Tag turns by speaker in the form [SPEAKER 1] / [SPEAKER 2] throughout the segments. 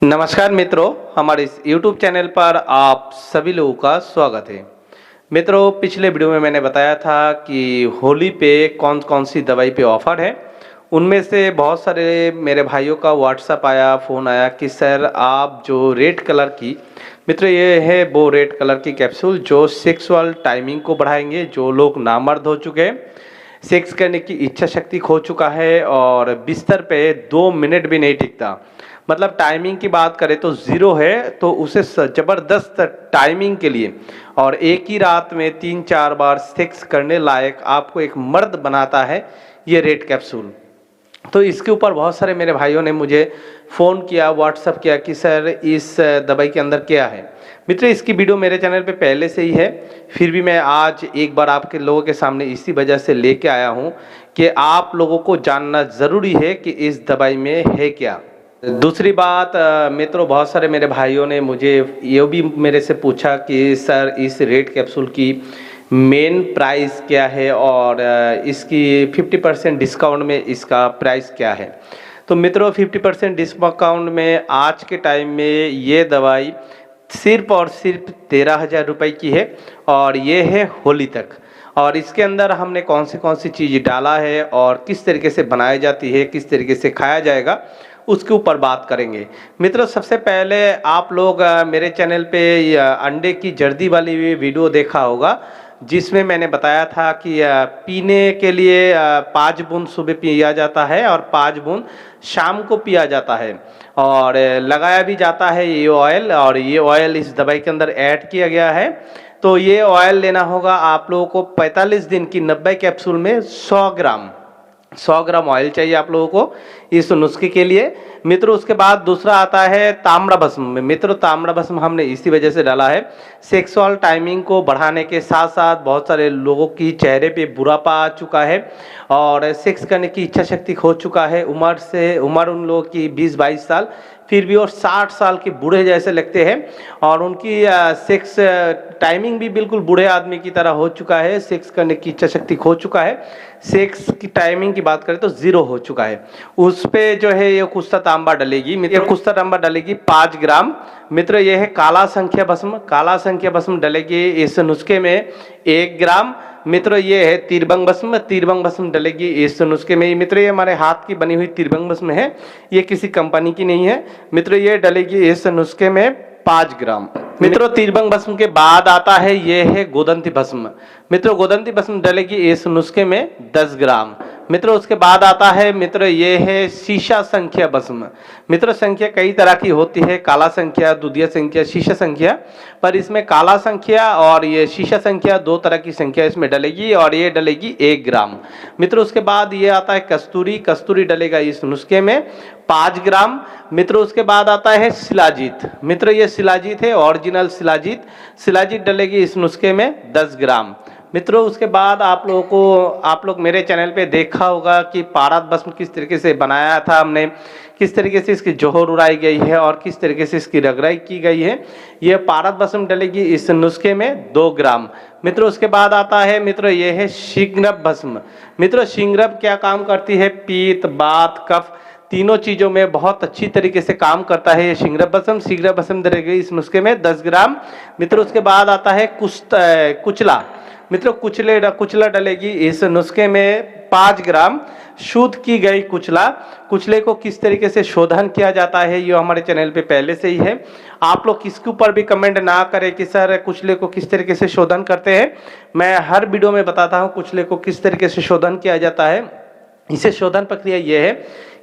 [SPEAKER 1] नमस्कार मित्रों, हमारे इस YouTube चैनल पर आप सभी लोगों का स्वागत है। मित्रों, पिछले वीडियो में मैंने बताया था कि होली पे कौन कौन सी दवाई पे ऑफ़र है। उनमें से बहुत सारे मेरे भाइयों का व्हाट्सएप आया, फ़ोन आया कि सर आप जो रेड कलर की, मित्रों ये है वो रेड कलर की कैप्सूल जो सेक्सुअल टाइमिंग को बढ़ाएंगे। जो लोग नामर्द हो चुके हैं, सेक्स करने की इच्छा शक्ति खो चुका है और बिस्तर पे 2 मिनट भी नहीं टिकता, मतलब टाइमिंग की बात करें तो ज़ीरो है, तो उसे ज़बरदस्त टाइमिंग के लिए और एक ही रात में 3-4 बार सेक्स करने लायक आपको एक मर्द बनाता है ये रेड कैप्सूल। तो इसके ऊपर बहुत सारे मेरे भाइयों ने मुझे फ़ोन किया, व्हाट्सअप किया कि सर इस दवाई के अंदर क्या है। मित्र, इसकी वीडियो मेरे चैनल पे पहले से ही है, फिर भी मैं आज एक बार आपके लोगों के सामने इसी वजह से लेके आया हूँ कि आप लोगों को जानना ज़रूरी है कि इस दवाई में है क्या। दूसरी बात मित्रों, बहुत सारे मेरे भाइयों ने मुझे ये भी मेरे से पूछा कि सर इस रेड कैप्सूल की मेन प्राइस क्या है और इसकी 50% डिस्काउंट में इसका प्राइस क्या है। तो मित्रों, 50% डिस्काउंट में आज के टाइम में ये दवाई सिर्फ और सिर्फ 13,000 रुपये की है और ये है होली तक। और इसके अंदर हमने कौन सी चीज़ डाला है और किस तरीके से बनाई जाती है, किस तरीके से खाया जाएगा, उसके ऊपर बात करेंगे। मित्रों, सबसे पहले आप लोग मेरे चैनल पे अंडे की जर्दी वाली वीडियो देखा होगा, जिसमें मैंने बताया था कि पीने के लिए 5 बूंद सुबह पिया जाता है और 5 बूंद शाम को पिया जाता है और लगाया भी जाता है ये ऑयल, और ये ऑयल इस दवाई के अंदर ऐड किया गया है। तो ये ऑयल लेना होगा आप लोगों को 45 दिन की 90 कैप्सूल में 100 ग्राम ऑयल चाहिए आप लोगों को इस नुस्खे के लिए। मित्रों, उसके बाद दूसरा आता है ताम्र भस्म। मित्रों, ताम्र भस्म हमने इसी वजह से डाला है, सेक्सुअल टाइमिंग को बढ़ाने के साथ साथ बहुत सारे लोगों की चेहरे पे बुढ़ापा आ चुका है और सेक्स करने की इच्छा शक्ति खो चुका है। उम्र उन लोगों की 20-22 साल, फिर भी और 60 साल के बूढ़े जैसे लगते हैं और उनकी सेक्स टाइमिंग भी बिल्कुल बूढ़े आदमी की तरह हो चुका है। सेक्स करने की इच्छा शक्ति खो चुका है, सेक्स की टाइमिंग की बात करें तो ज़ीरो हो चुका है। उस पे जो है ये कुस्ता तांबा डलेगी। ये कुस्ता तांबा डलेगी 5 ग्राम। मित्र, ये है काला संख्या भस्म। काला संख्या भस्म डलेगी इस नुस्खे में 1 ग्राम। मित्र, ये है तिरबंग भस्म। तिरबंग भस्म डलेगी इस नुस्खे में। मित्र, ये हमारे हाथ की बनी हुई तिरबंग भस्म है, ये किसी कंपनी की नहीं है। मित्र, ये डलेगी इस नुस्खे में 5 ग्राम। मित्रों, तिरबंग भस्म के बाद आता है ये है गोदंती भस्म। मित्रों, गोदंती भस्म डलेगी इस नुस्खे में 10 ग्राम। मित्रों, उसके बाद आता है मित्र ये है शीशा संख्या भस्म। मित्र, संख्या कई तरह की होती है, काला संख्या, दुधिया संख्या, शीशा संख्या, पर इसमें काला संख्या और ये शीशा संख्या 2 तरह की संख्या इसमें डलेगी और ये डलेगी 1 ग्राम। मित्रों, उसके बाद ये आता है कस्तूरी। कस्तूरी डलेगा इस नुस्खे में 5 ग्राम। मित्रों, उसके बाद आता है शिलाजीत। मित्र, ये शिलाजीत है, ओरिजिनल शिलाजीत। शिलाजीत डलेगी इस नुस्खे में 10 ग्राम। मित्रों, उसके बाद आप लोग मेरे चैनल पे देखा होगा कि पारद भस्म किस तरीके से बनाया था हमने, किस तरीके से इसकी जोहर उड़ाई गई है और किस तरीके से इसकी रगड़ाई की गई है। ये पारद भस्म डलेगी इस नुस्खे में 2 ग्राम। मित्रों, उसके बाद आता है मित्रों ये है शिंगरब भस्म। मित्रों, शिंगरब क्या काम करती है? पीत, बात, कफ, तीनों चीज़ों में बहुत अच्छी तरीके से काम करता है ये शिंगरब भस्म। शिंगरब भस्म डलेगी इस नुस्खे में 10 ग्राम। मित्रों, उसके बाद आता है कुचला। मित्रों, कुचला डलेगी इस नुस्खे में 5 ग्राम। शुद्ध की गई कुचले को किस तरीके से शोधन किया जाता है ये हमारे चैनल पे पहले से ही है। आप लोग किसके ऊपर भी कमेंट ना करें कि सर कुचले को किस तरीके से शोधन करते हैं। मैं हर वीडियो में बताता हूँ कुचले को किस तरीके से शोधन किया जाता है। इसे शोधन प्रक्रिया ये है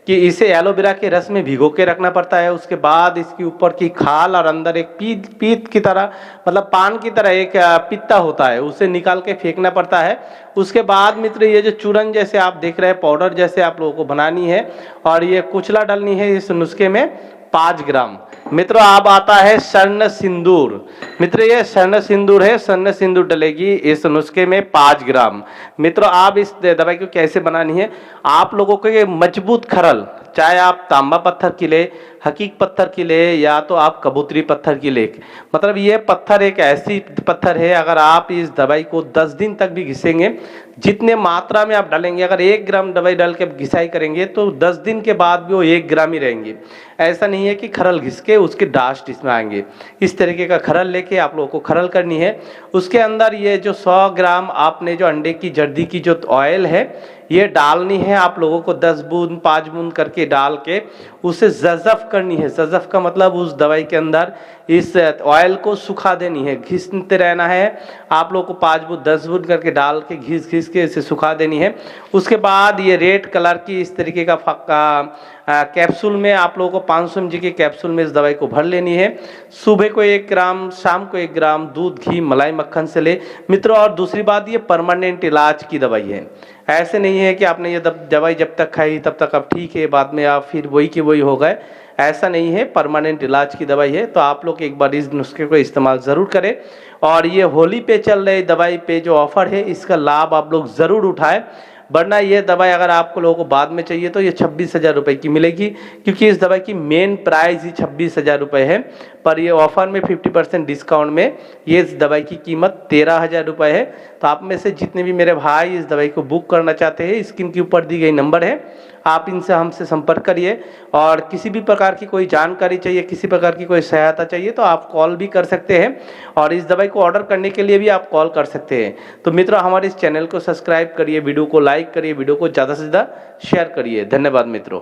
[SPEAKER 1] कि इसे एलोवेरा के रस में भिगो के रखना पड़ता है। उसके बाद इसके ऊपर की खाल और अंदर एक पीत की तरह, मतलब पान की तरह एक पित्ता होता है, उसे निकाल के फेंकना पड़ता है। उसके बाद मित्र ये जो चूरन जैसे आप देख रहे हैं, पाउडर जैसे आप लोगों को बनानी है और ये कुचला डालनी है इस नुस्खे में 5 ग्राम। मित्रों, अब आता है स्वर्ण सिंदूर। मित्र, ये स्वर्ण सिंदूर है, स्वर्ण सिंदूर डलेगी इस नुस्खे में 5 ग्राम। मित्रों, आप इस दवाई को कैसे बनानी है? आप लोगों को ये मजबूत खरल चाहे आप तांबा पत्थर की ले, हकीक पत्थर की ले, या तो आप कबूतरी पत्थर की ले। मतलब ये पत्थर एक ऐसी पत्थर है, अगर आप इस दवाई को 10 दिन तक भी घिसेंगे, जितने मात्रा में आप डालेंगे, अगर 1 ग्राम दवाई डाल के घिसाई करेंगे तो 10 दिन के बाद भी वो 1 ग्राम ही रहेंगे। ऐसा नहीं है कि खरल घिस के उसके डास्ट इसमें आएंगे। इस तरीके का खरल लेके आप लोगों को खरल करनी है। उसके अंदर ये जो 100 ग्राम आपने जो अंडे की जर्दी की जो ऑयल है ये डालनी है आप लोगों को, 10 बूंद 5 बूंद करके डाल के उसे जज़फ करनी है। जज़फ का मतलब उस दवाई के अंदर इस ऑयल को सुखा देनी है, घिसते रहना है आप लोगों को। 5 बूंद 10 बूंद करके डाल के घिस घिस के इसे सुखा देनी है। उसके बाद ये रेड कलर की इस तरीके का कैप्सूल में आप लोगों को 500 mg के कैप्सूल में इस दवाई को भर लेनी है। सुबह को 1 ग्राम, शाम को 1 ग्राम दूध, घी, मलाई, मक्खन से ले मित्रों। और दूसरी बात, ये परमानेंट इलाज की दवाई है। ऐसे नहीं है कि आपने ये दवाई जब तक खाई तब तक अब ठीक है, बाद में आप फिर वही के वही हो गए। ऐसा नहीं है, परमानेंट इलाज की दवाई है। तो आप लोग एक बार इस नुस्खे को इस्तेमाल ज़रूर करें। और ये होली पे चल रही दवाई पे जो ऑफ़र है इसका लाभ आप लोग ज़रूर उठाएं, वरना ये दवाई अगर आपको लोगों को बाद में चाहिए तो ये 26,000 रुपये की मिलेगी, क्योंकि इस दवाई की मेन प्राइस ही 26,000 रुपये है। पर ये ऑफर में 50% डिस्काउंट में ये इस दवाई की कीमत 13,000 रुपये है। तो आप में से जितने भी मेरे भाई इस दवाई को बुक करना चाहते हैं, स्क्रीन के ऊपर दी गई नंबर है, आप इनसे हमसे संपर्क करिए। और किसी भी प्रकार की कोई जानकारी चाहिए, किसी प्रकार की कोई सहायता चाहिए तो आप कॉल भी कर सकते हैं, और इस दवाई को ऑर्डर करने के लिए भी आप कॉल कर सकते हैं। तो मित्रों, हमारे इस चैनल को सब्सक्राइब करिए, वीडियो को लाइक करिए, वीडियो को ज़्यादा से ज़्यादा शेयर करिए। धन्यवाद मित्रों।